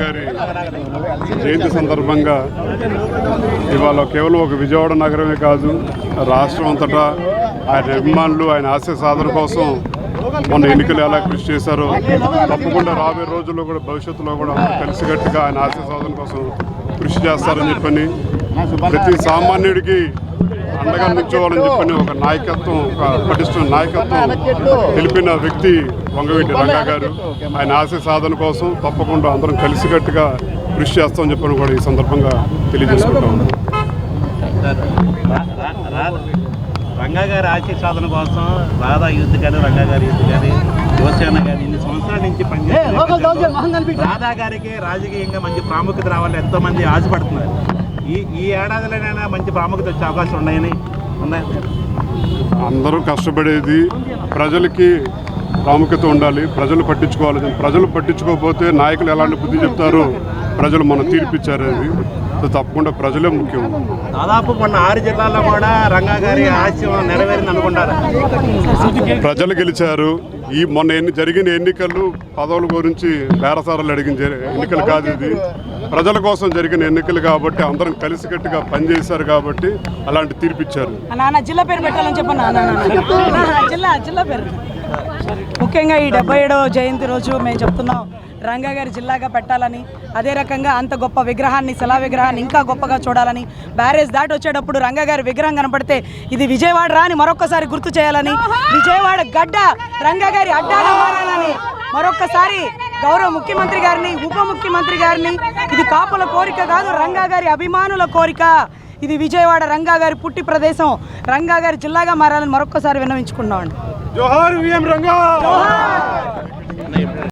గారి జయంతి సందర్భంగా ఇవాళ కేవలం ఒక విజయవాడ నగరమే కాదు, రాష్ట్రం అంతటా ఆయన అభిమానులు ఆయన ఆశయ సాధన కోసం మొన్న ఎన్నికలు ఎలా కృషి చేశారో తప్పకుండా రాబోయే రోజుల్లో కూడా భవిష్యత్తులో కూడా కలిసికట్టుగా ఆయన ఆశయ సాధన కోసం కృషి చేస్తారని చెప్పని, ప్రతి సామాన్యుడికి అండగా నిల్చోవాలని చెప్పని ఒక నాయకత్వం, ఒక పటిష్ట నాయకత్వం తెలిపిన వ్యక్తి వంగవీటి రంగా గారు. ఆయన ఆశయ సాధన కోసం తప్పకుండా అందరం కలిసికట్టుగా కృషి చేస్తామని చెప్పని కూడా ఈ సందర్భంగా తెలియజేసుకుంటాం. రంగా గారి ఆశయ సాధన కోసం రాధా యూత్ కానీ, రంగా గారి యూత్ కానీ, యువసేన కానీ ఇన్ని సంవత్సరాల నుంచి పనిచేస్తున్నారు. రాధా గారికి రాజకీయంగా మంచి ప్రాముఖ్యత రావాలని ఎంతోమంది ఆశపడుతున్నారు. ఈ ఏడాదిలోనైనా మంచి ప్రాముఖ్యత వచ్చే అవకాశం ఉన్నాయి. అందరూ కష్టపడేది ప్రజలకి ప్రాముఖ్యత ఉండాలి, ప్రజలు పట్టించుకోవాలి. ప్రజలు పట్టించుకోకపోతే నాయకులు ఎలాంటి బుద్ధి చెప్తారో ప్రజలు మనం తీర్పిచ్చారు. అది తప్పకుండా ప్రజలే ముఖ్యం. దాదాపు మొన్న 6 జిల్లాల్లో కూడా రంగా గారి ఆశయం నెరవేరింది అనుకుంటారు. ప్రజలు గెలిచారు. ఈ మొన్న జరిగిన ఎన్నికలు పదవుల గురించి బేరసారాలు అడిగిన ఎన్నికలు కాదు, ఇది ప్రజల కోసం జరిగిన ఎన్నికలు కాబట్టి అందరం కలిసికట్టుగా పనిచేశారు కాబట్టి అలాంటి తీర్పిచ్చారు. జిల్లా పేరు పెట్టాలని చెప్పండి. జిల్లా పేరు ముఖ్యంగా ఈ 77వ జయంతి రోజు మేము చెప్తున్నాం, రంగా గారి జిల్లాగా పెట్టాలని. అదే రకంగా అంత గొప్ప విగ్రహాన్ని, శిలా విగ్రహాన్ని ఇంకా గొప్పగా చూడాలని, బ్యారేజ్ దాటి వచ్చేటప్పుడు రంగా గారి విగ్రహం కనపడితే ఇది విజయవాడ రా అని మరొకసారి గుర్తు చేయాలని, విజయవాడ గడ్డ రంగా గారి అడ్డాగా మారాలని మరొకసారి గౌరవ ముఖ్యమంత్రి గారిని, ఉప ముఖ్యమంత్రి గారిని, ఇది కాపుల కోరిక కాదు, రంగా గారి అభిమానుల కోరిక. ఇది విజయవాడ రంగా గారి పుట్టి ప్రదేశం, రంగా గారి జిల్లాగా మారాలని మరొకసారి విన్నవించుకున్నామండి. జోహార్ విఎం రంగా.